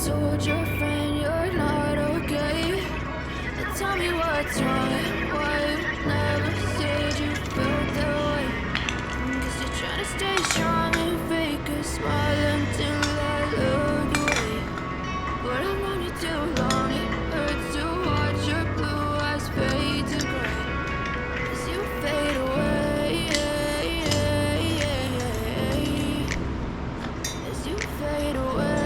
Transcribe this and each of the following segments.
told your friend you're not okay. Tell me what's wrong and why you never said you felt that way. Guess you're trying to stay strong and fake a smile until I look away. But I've known you too long, it hurts to watch your blue eyes fade to gray as you fade away. As you fade away.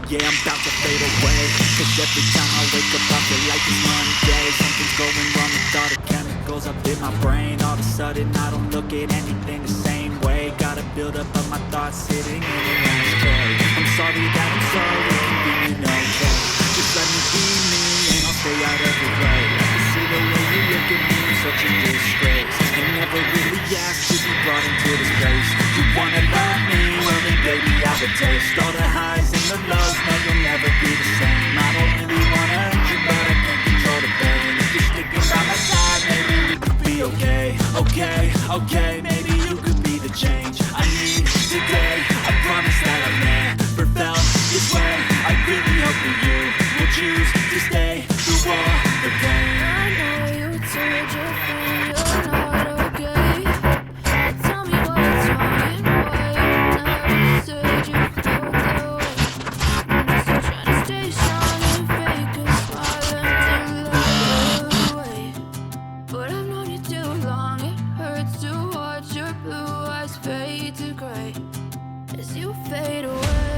Yeah, I'm about to fade away. Cause every time I wake up I feel like it's Monday. Something's going wrong with all the chemicals up in my brain. All of a sudden I don't look at anything the same way. Gotta build up of my thoughts sitting in an ashtray. I'm sorry that I'm so inconvenient, okay. Just let me be me and I'll stay out of your way. I can see the way you look at me, I'm such a disgrace. And never really asked to be brought into this place. You wanna love me? Well then baby I have a taste. All the highs and the lows, no you'll never be the same. I don't really wanna hurt you but I can't control the pain. If you're sticking by my side, maybe we could be okay. Okay, maybe you could be the change I need today. I promise that I've never felt this way. I really hope that you will choose to stay through all the pain. I know you told your friend you're not okay. Tell me what's wrong and why you never said you felt that way. Guess you're trying to stay strong and fake a smile until I look away. But I've known you too long, it hurts to watch your blue eyes fade to gray as you fade away.